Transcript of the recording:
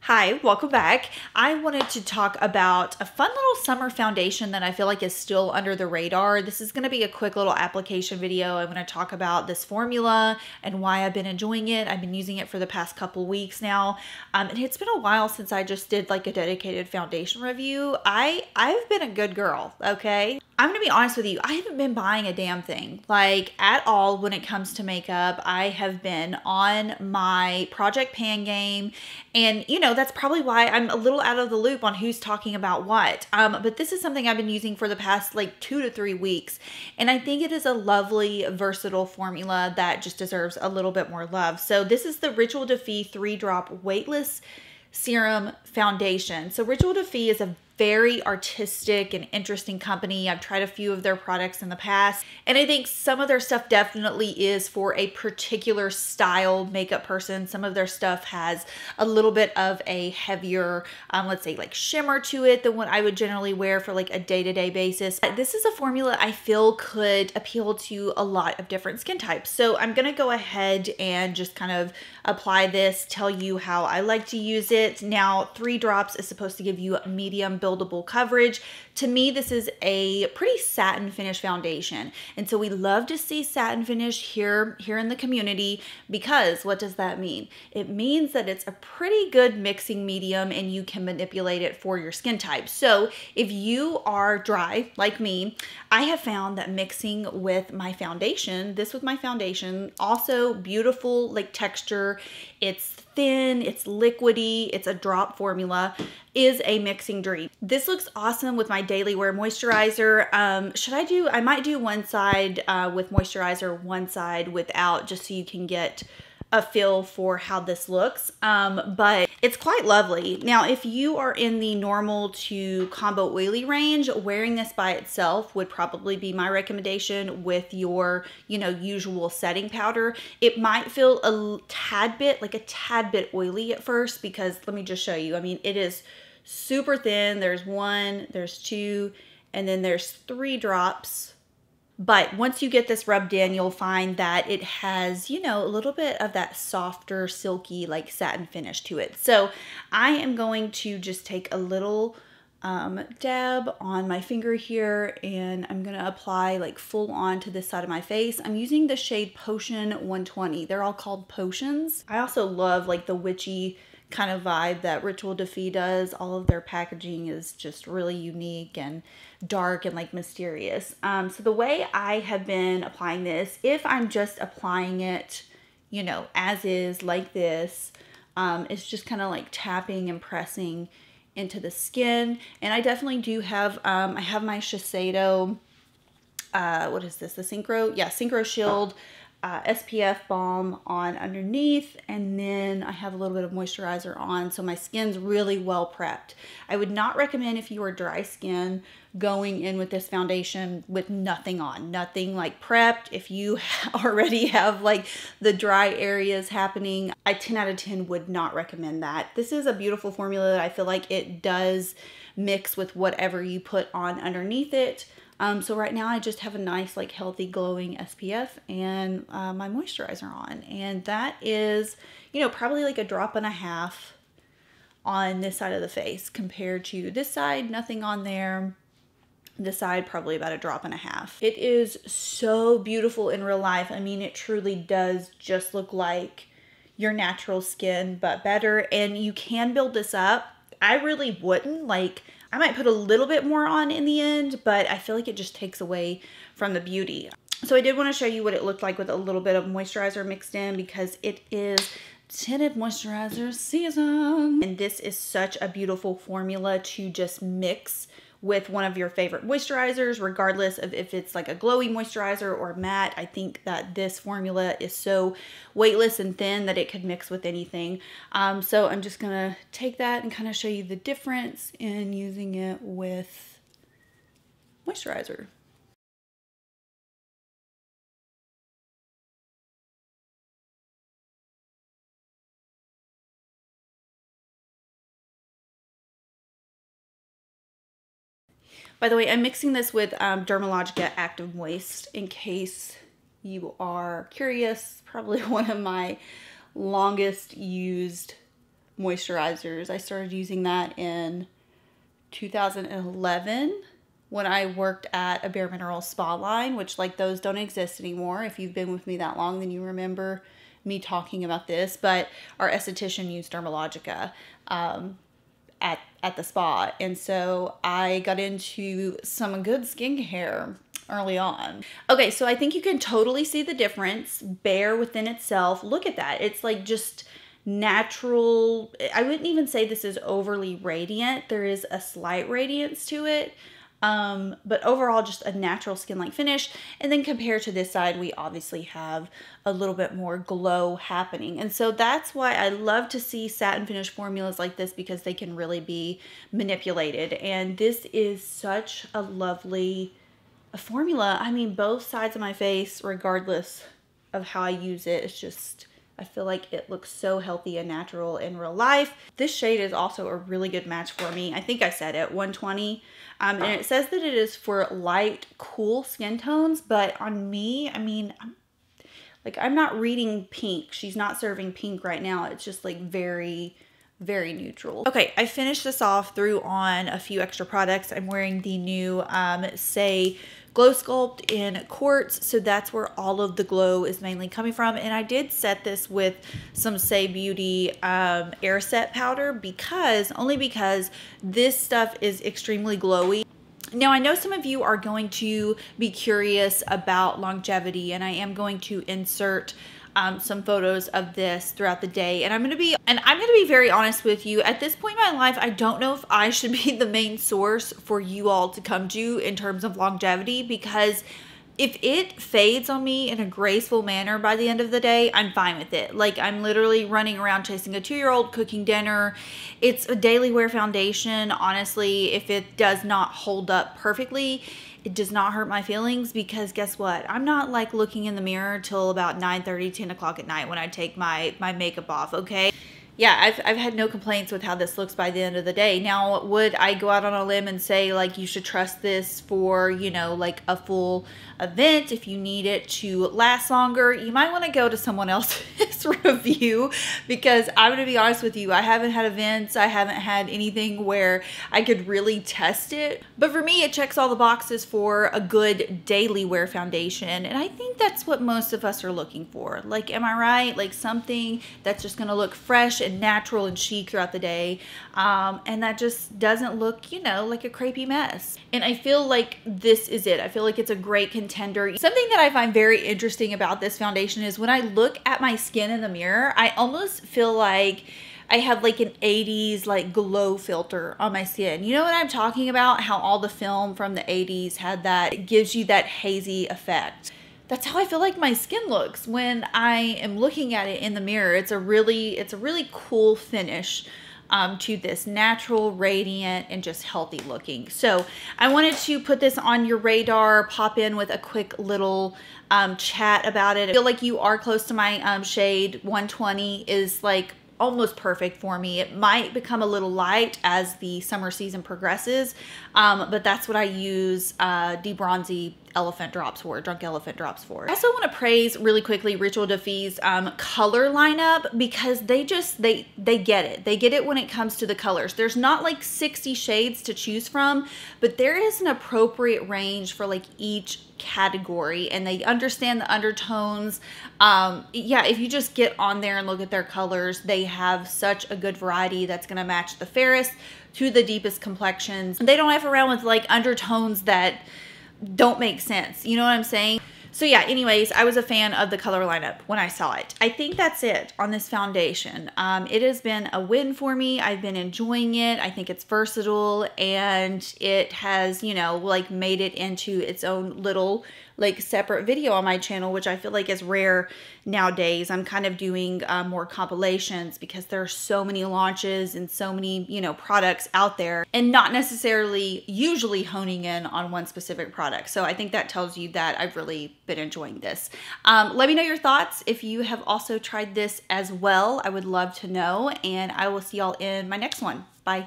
Hi, welcome back. I wanted to talk about a fun little summer foundation that I feel like is still under the radar. This is going to be a quick little application video. I'm going to talk about this formula and why I've been enjoying it. I've been using it for the past couple weeks now. And it's been a while since I just did like a dedicated foundation review. I've been a good girl, okay? I'm going to be honest with you. I haven't been buying a damn thing like at all when it comes to makeup. I have been on my Project Pan game, and you know, that's probably why I'm a little out of the loop on who's talking about what. But this is something I've been using for the past like 2 to 3 weeks. And I think it is a lovely, versatile formula that just deserves a little bit more love. So this is the Rituel de Fille 3-drop Weightless Serum Foundation. So Rituel de Fille is a very artistic and interesting company. I've tried a few of their products in the past, and I think some of their stuff definitely is for a particular style makeup person. Some of their stuff has a little bit of a heavier, let's say like shimmer to it than what I would generally wear for like a day-to-day basis. This is a formula I feel could appeal to a lot of different skin types. So I'm gonna go ahead and just kind of apply this, tell you how I like to use it. Now, 3 drops is supposed to give you a medium buildable coverage. To me, this is a pretty satin finish foundation. And so we love to see satin finish here in the community, because what does that mean? It means that it's a pretty good mixing medium and you can manipulate it for your skin type. So if you are dry like me, I have found that mixing with my foundation, also beautiful like texture, it's thin, it's liquidy, it's a drop formula, is a mixing dream. This looks awesome with my daily wear moisturizer. I might do one side with moisturizer, one side without, just so you can get a feel for how this looks, but it's quite lovely. Now, if you are in the normal to combo oily range, wearing this by itself would probably be my recommendation with your, usual setting powder. It might feel a tad bit oily at first, because let me just show you. I mean, it is super thin. There's 1, there's 2, and then there's 3 drops. But once you get this rubbed in, you'll find that it has, a little bit of that softer, silky, like satin finish to it. So I am going to just take a little dab on my finger here, and I'm going to apply like full on to this side of my face. I'm using the shade Potion 120. They're all called potions. I also love like the witchy kind of vibe that Rituel de Fille does. All of their packaging is just really unique and dark and like mysterious. So the way I have been applying this, if I'm just applying it, as is like this, it's just kind of like tapping and pressing into the skin. And I definitely do have, I have my Shiseido, what is this? The Synchro Shield SPF balm on underneath, and then I have a little bit of moisturizer on, so my skin's really well prepped. I would not recommend, if you are dry skin, going in with this foundation with nothing on, nothing like prepped. If you already have like the dry areas happening, I 10 out of 10 would not recommend that. This is a beautiful formula that I feel like it does mix with whatever you put on underneath it. So right now I just have a nice, like, healthy, glowing SPF and my moisturizer on. And that is, probably like a drop and a half on this side of the face compared to this side, nothing on there. This side, probably about a drop and a half. It is so beautiful in real life. I mean, it truly does just look like your natural skin, but better. And you can build this up. I really wouldn't, I might put a little bit more on in the end, but I feel like it just takes away from the beauty. So I did want to show you what it looked like with a little bit of moisturizer mixed in, because it is tinted moisturizer season. And this is such a beautiful formula to just mix with one of your favorite moisturizers, regardless of if it's like a glowy moisturizer or matte. I think that this formula is so weightless and thin that it could mix with anything. So I'm just gonna take that and kind of show you the difference in using it with moisturizer. By the way, I'm mixing this with Dermalogica Active Moist in case you are curious. Probably one of my longest used moisturizers. I started using that in 2011 when I worked at a Bare Minerals spa line, which like those don't exist anymore. If you've been with me that long, then you remember me talking about this, but our esthetician used Dermalogica at the spa. And so I got into some good skincare early on. Okay, so I think you can totally see the difference. Bare within itself, look at that. It's like just natural. I wouldn't even say this is overly radiant. There is a slight radiance to it. But overall just a natural skin-like finish. And then compared to this side, we obviously have a little bit more glow happening. And so that's why I love to see satin finish formulas like this, because they can really be manipulated. And this is such a lovely formula. I mean, both sides of my face, regardless of how I use it, it's just, I feel like it looks so healthy and natural in real life. This shade is also a really good match for me. I think I said it, 120. And it says that it is for light, cool skin tones, but on me, I mean, I'm not reading pink. She's not serving pink right now. It's just like very, very neutral. Okay, I finished this off, threw on a few extra products. I'm wearing the new Saie Glow Sculpt in Quartz, so that's where all of the glow is mainly coming from. And I did set this with some Saie Beauty Air Set powder only because this stuff is extremely glowy. Now, I know some of you are going to be curious about longevity, and I am going to insert some photos of this throughout the day. And I'm gonna be very honest with you. At this point in my life, I don't know if I should be the main source for you all to come to in terms of longevity, because if it fades on me in a graceful manner by the end of the day, I'm fine with it. Like, I'm literally running around chasing a 2-year-old, cooking dinner. It's a daily wear foundation. Honestly, if it does not hold up perfectly, it does not hurt my feelings, because guess what? I'm not like looking in the mirror till about 9:30, 10 o'clock at night when I take my makeup off, okay? Yeah, I've had no complaints with how this looks by the end of the day. Now, would I go out on a limb and say, like, you should trust this for, you know, like a full event? If you need it to last longer, you might want to go to someone else's review, because I'm going to be honest with you, I haven't had events, I haven't had anything where I could really test it. But for me, it checks all the boxes for a good daily wear foundation, and I think that's what most of us are looking for. Like, am I right? Like, something that's just going to look fresh and natural and chic throughout the day, and that just doesn't look, you know, like a crepey mess. And I feel like this is it. I feel like it's a great contender. Something that I find very interesting about this foundation is when I look at my skin in the mirror, I almost feel like I have like an 80s like glow filter on my skin. You know what I'm talking about? How all the film from the 80s had that, it gives you that hazy effect. That's how I feel like my skin looks when I am looking at it in the mirror. It's a really cool finish to this, natural, radiant, and just healthy looking. So I wanted to put this on your radar, pop in with a quick little chat about it. I feel like you are close to my shade. 120 is like almost perfect for me. It might become a little light as the summer season progresses, but that's what I use debronzy elephant drops for, drunk elephant drops for. I also want to praise really quickly Rituel de Fille's color lineup, because they get it. They get it when it comes to the colors. There's not like 60 shades to choose from, but there is an appropriate range for like each category, and they understand the undertones. Yeah, if you just get on there and look at their colors, they have such a good variety that's going to match the fairest to the deepest complexions. They don't F around with like undertones that don't make sense. You know what I'm saying? So yeah, anyways, I was a fan of the color lineup when I saw it. I think that's it on this foundation. It has been a win for me. I've been enjoying it. I think it's versatile, and it has, you know, like made it into its own little like separate video on my channel, which I feel like is rare nowadays. I'm kind of doing more compilations because there are so many launches and so many, you know, products out there, and not necessarily usually honing in on one specific product. So I think that tells you that I've really been enjoying this. Let me know your thoughts if you have also tried this as well. I would love to know, and I will see y'all in my next one. Bye.